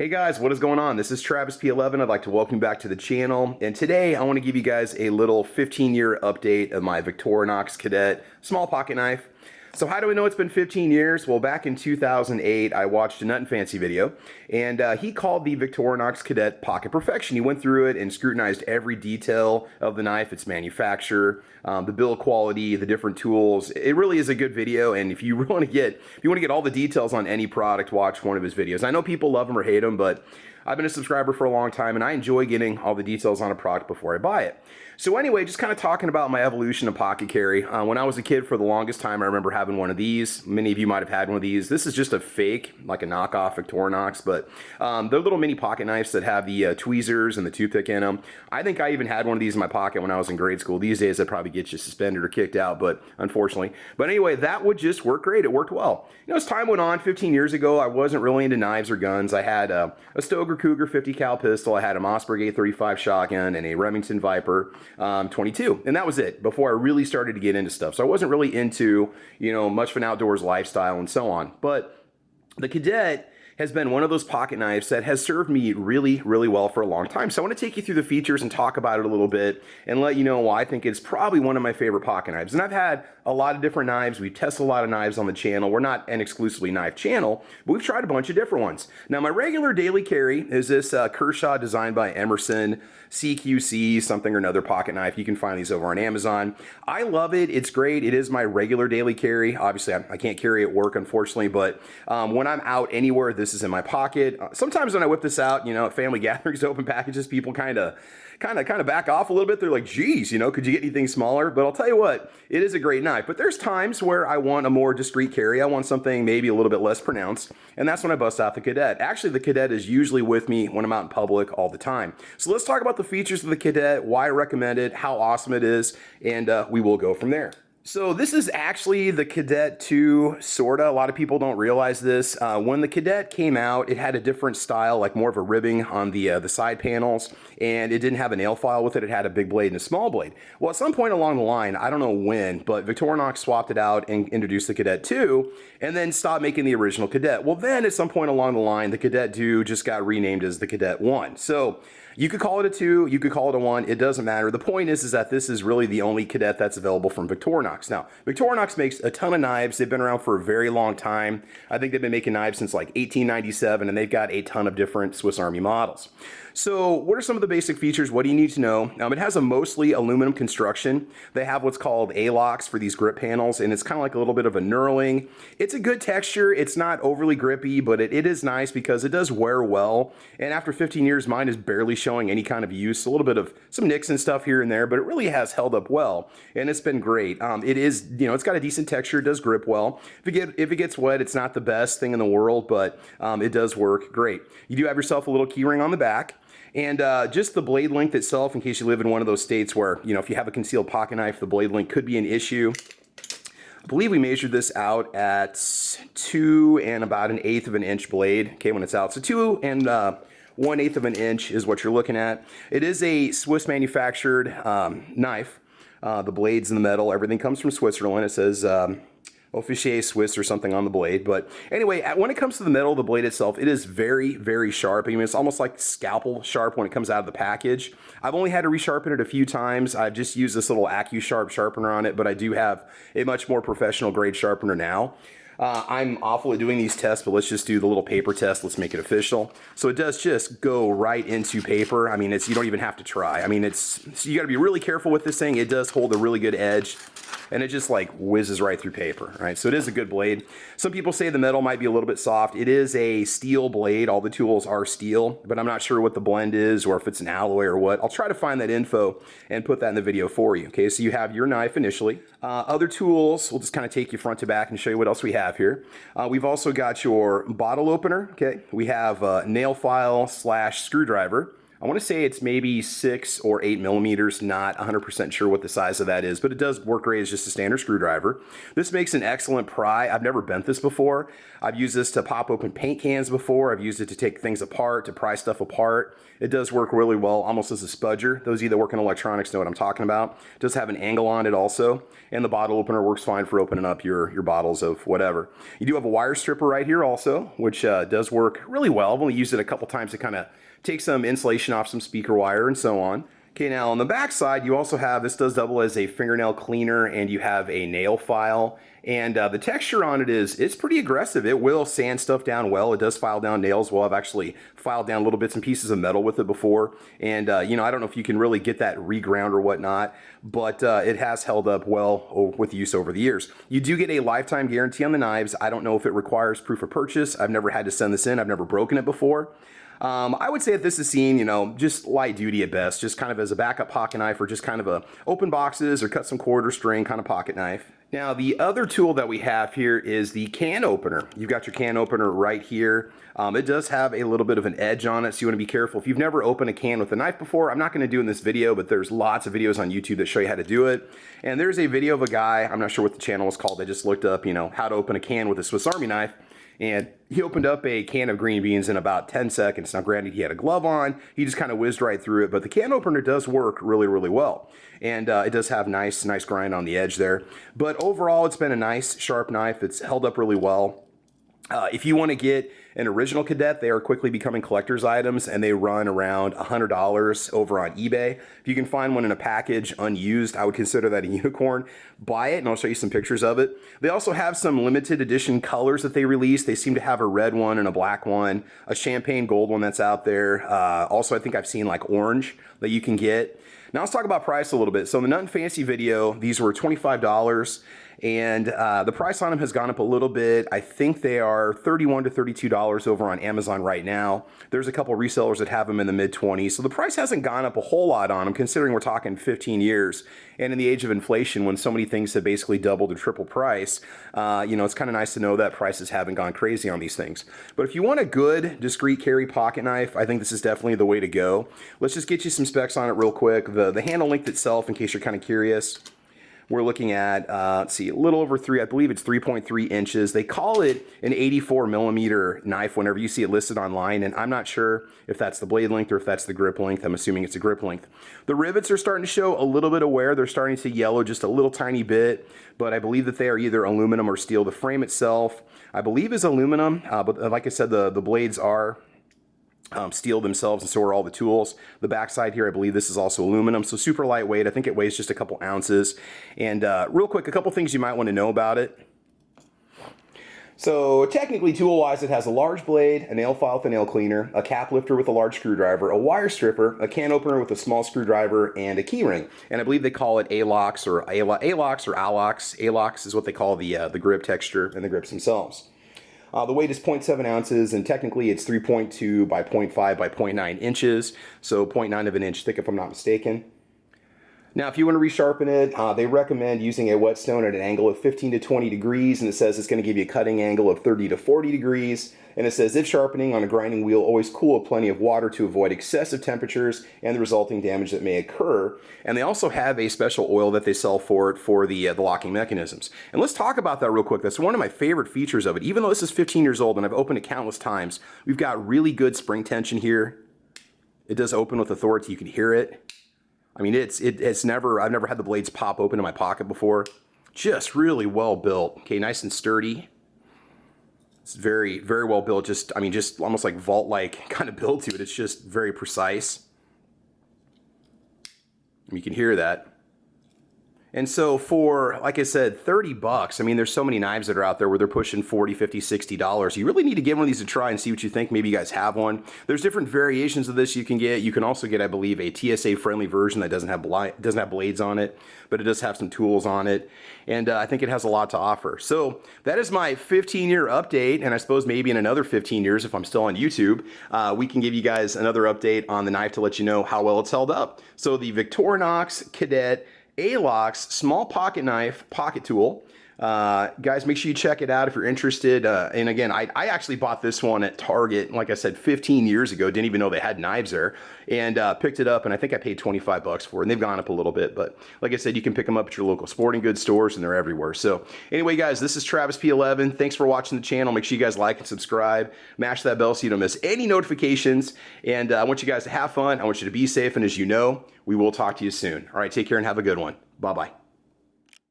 Hey guys, what is going on? This is Travis P11. I'd like to welcome you back to the channel. And today I want to give you guys a little 15-year update of my Victorinox Cadet small pocket knife. So how do I know it's been 15 years? Well, back in 2008, I watched a Nut and Fancy video, and he called the Victorinox Cadet Pocket Perfection. He went through it and scrutinized every detail of the knife, its manufacturer, the build quality, the different tools. It really is a good video, and if you want to get all the details on any product, watch one of his videos. I know people love him or hate him, but I've been a subscriber for a long time, and I enjoy getting all the details on a product before I buy it. So anyway, just kind of talking about my evolution of pocket carry. When I was a kid, for the longest time, I remember having one of these. Many of you might have had one of these. This is just a fake, like a knockoff Victorinox, but they're little mini pocket knives that have the tweezers and the toothpick in them. I think I even had one of these in my pocket when I was in grade school. These days, I'd probably get you suspended or kicked out, but unfortunately. But anyway, that would just work great. It worked well. You know, as time went on, 15 years ago, I wasn't really into knives or guns. I had a Stoeger Cougar 50 cal pistol. I had a Mossberg 835 shotgun and a Remington Viper 22, and that was it before I really started to get into stuff. So I wasn't really into, you know, much of an outdoors lifestyle and so on. But the Cadet has been one of those pocket knives that has served me really, really well for a long time. So I want to take you through the features and talk about it a little bit and let you know why I think it's probably one of my favorite pocket knives. And I've had a lot of different knives. We've tested a lot of knives on the channel. We're not an exclusively knife channel, but we've tried a bunch of different ones. Now, my regular daily carry is this Kershaw designed by Emerson CQC something or another pocket knife. You can find these over on Amazon. I love it. It's great. It is my regular daily carry. Obviously, I can't carry at work, unfortunately, but when I'm out anywhere, this is in my pocket. Sometimes when I whip this out, you know, at family gatherings, open packages, people kind of back off a little bit. They're like, geez, you know, could you get anything smaller? But I'll tell you what, it is a great knife. But there's times where I want a more discreet carry. I want something maybe a little bit less pronounced, and that's when I bust out the Cadet. Actually, the Cadet is usually with me when I'm out in public all the time. So let's talk about the features of the Cadet, why I recommend it, how awesome it is, and we will go from there. So this is actually the Cadet 2, sorta. A lot of people don't realize this. When the Cadet came out, it had a different style, like more of a ribbing on the side panels, and it didn't have a nail file with it. It had a big blade and a small blade. Well, at some point along the line, I don't know when, but Victorinox swapped it out and introduced the Cadet 2, and then stopped making the original Cadet. Well, then at some point along the line, the Cadet 2 just got renamed as the Cadet 1. So you could call it a 2, you could call it a 1, it doesn't matter. The point is that this is really the only Cadet that's available from Victorinox. Now, Victorinox makes a ton of knives. They've been around for a very long time. I think they've been making knives since like 1897, and they've got a ton of different Swiss Army models. So what are some of the basic features? What do you need to know? It has a mostly aluminum construction. They have what's called Alox for these grip panels, and it's kind of like a little bit of a knurling. It's a good texture. It's not overly grippy, but it is nice because it does wear well. And after 15 years, mine is barely showing any kind of use. A little bit of some nicks and stuff here and there, but it really has held up well, and it's been great. It is, you know, it's got a decent texture. It does grip well. If it gets wet, it's not the best thing in the world, but it does work great. You do have yourself a little key ring on the back. And just the blade length itself, in case you live in one of those states where, you know, if you have a concealed pocket knife, the blade length could be an issue. I believe we measured this out at 2 and about 1/8 of an inch blade, okay, when it's out. So 2 and 1/8 of an inch is what you're looking at. It is a Swiss manufactured knife. The blade's in the metal. Everything comes from Switzerland. It says Officier Swiss or something on the blade. But anyway, when it comes to the metal, the blade itself, it is very, very sharp. I mean, it's almost like scalpel sharp when it comes out of the package. I've only had to resharpen it a few times. I've just used this little AccuSharp sharpener on it, but I do have a much more professional grade sharpener now. I'm awful at doing these tests, but let's just do the little paper test. Let's make it official. So it does just go right into paper. I mean, you don't even have to try. I mean, you got to be really careful with this thing. It does hold a really good edge, and it just like whizzes right through paper, right? So it is a good blade. Some people say the metal might be a little bit soft. It is a steel blade. All the tools are steel, but I'm not sure what the blend is or if it's an alloy or what. I'll try to find that info and put that in the video for you, okay? So you have your knife initially. Other tools, we'll just kind of take you front to back and show you what else we have here. We've also got your bottle opener, okay? We have a nail file / screwdriver. I want to say it's maybe 6 or 8 millimeters, not 100% sure what the size of that is, but it does work great as just a standard screwdriver. This makes an excellent pry. I've never bent this before. I've used this to pop open paint cans before. I've used it to take things apart, to pry stuff apart. It does work really well, almost as a spudger. Those of you that work in electronics know what I'm talking about. It does have an angle on it also, and the bottle opener works fine for opening up your bottles of whatever. You do have a wire stripper right here also, which does work really well. I've only used it a couple times to kind of take some insulation off some speaker wire and so on. Okay, now on the back side, you also have, this does double as a fingernail cleaner, and you have a nail file. And the texture on it it's pretty aggressive. It will sand stuff down well. It does file down nails well. I've actually filed down little bits and pieces of metal with it before. And, you know, I don't know if you can really get that reground or whatnot, but it has held up well with use over the years. You do get a lifetime guarantee on the knives. I don't know if it requires proof of purchase. I've never had to send this in. I've never broken it before. I would say that this is seen, you know, just light duty at best, just kind of as a backup pocket knife or just kind of a open boxes or cut some cord or string kind of pocket knife. Now, the other tool that we have here is the can opener. You've got your can opener right here. It does have a little bit of an edge on it, so you want to be careful. If you've never opened a can with a knife before, I'm not going to do in this video, but there's lots of videos on YouTube that show you how to do it. And there's a video of a guy, I'm not sure what the channel is called, I just looked up, you know, how to open a can with a Swiss Army knife. And he opened up a can of green beans in about 10 seconds. Now, granted, he had a glove on. He just kind of whizzed right through it. But the can opener does work really, really well. And it does have nice grind on the edge there. But overall, it's been a nice, sharp knife. It's held up really well. If you want to get an original Cadet, they are quickly becoming collector's items, and they run around $100 over on eBay. If you can find one in a package unused, I would consider that a unicorn. Buy it, and I'll show you some pictures of it. They also have some limited edition colors that they release. They seem to have a red one and a black one, a champagne gold one that's out there. Also, I think I've seen like orange that you can get. Now let's talk about price a little bit. So in the Nothing Fancy video, these were $25. And the price on them has gone up a little bit. I think they are $31 to $32 over on Amazon right now. There's a couple resellers that have them in the mid-20s. So the price hasn't gone up a whole lot on them, considering we're talking 15 years. And in the age of inflation, when so many things have basically doubled or triple price, you know, it's kind of nice to know that prices haven't gone crazy on these things. But if you want a good, discreet carry pocket knife, I think this is definitely the way to go. Let's just get you some specs on it real quick. The handle length itself, in case you're kind of curious, we're looking at, let's see, a little over 3, I believe it's 3.3 inches. They call it an 84 millimeter knife whenever you see it listed online, and I'm not sure if that's the blade length or if that's the grip length. I'm assuming it's a grip length. The rivets are starting to show a little bit of wear. They're starting to yellow just a little tiny bit, but I believe that they are either aluminum or steel. The frame itself, I believe, is aluminum, but like I said, the blades are steel themselves, and so are all the tools. The backside here, I believe this is also aluminum, so super lightweight. I think it weighs just a couple ounces. And real quick, a couple things you might want to know about it. So technically, tool-wise, it has a large blade, a nail file with a nail cleaner, a cap lifter with a large screwdriver, a wire stripper, a can opener with a small screwdriver, and a key ring. And I believe they call it Alox or Alox or Alox. Alox is what they call the grip texture and the grips themselves. The weight is 0.7 ounces, and technically it's 3.2 by 0.5 by 0.9 inches, so 0.9 of an inch thick if I'm not mistaken. Now, if you want to resharpen it, they recommend using a whetstone at an angle of 15 to 20 degrees, and it says it's going to give you a cutting angle of 30 to 40 degrees. And it says, if sharpening on a grinding wheel, always cool with plenty of water to avoid excessive temperatures and the resulting damage that may occur. And they also have a special oil that they sell for it for the locking mechanisms. And let's talk about that real quick. That's one of my favorite features of it. Even though this is 15 years old and I've opened it countless times, we've got really good spring tension here. It does open with authority. You can hear it. I mean, I've never had the blades pop open in my pocket before. Just really well built. Okay, nice and sturdy. It's very, very well built. Just almost like vault-like kind of build to it. It's just very precise. You can hear that. And so for, like I said, 30 bucks, I mean, there's so many knives that are out there where they're pushing 40, 50, 60 dollars. You really need to give one of these a try and see what you think. Maybe you guys have one. There's different variations of this you can get. You can also get, I believe, a TSA-friendly version that doesn't have blades on it, but it does have some tools on it. And I think it has a lot to offer. So that is my 15-year update, and I suppose maybe in another 15 years, if I'm still on YouTube, we can give you guys another update on the knife to let you know how well it's held up. So the Victorinox Cadet Alox small pocket knife pocket tool. Guys, make sure you check it out if you're interested. And again, I actually bought this one at Target, like I said, 15 years ago. Didn't even know they had knives there, and picked it up, and I think I paid 25 bucks for it, and they've gone up a little bit. But like I said, you can pick them up at your local sporting goods stores, and they're everywhere. So anyway, guys, this is Travis P11. Thanks for watching the channel. Make sure you guys like and subscribe. Mash that bell so you don't miss any notifications. And I want you guys to have fun. I want you to be safe, and as you know, we will talk to you soon. All right, take care and have a good one. Bye-bye.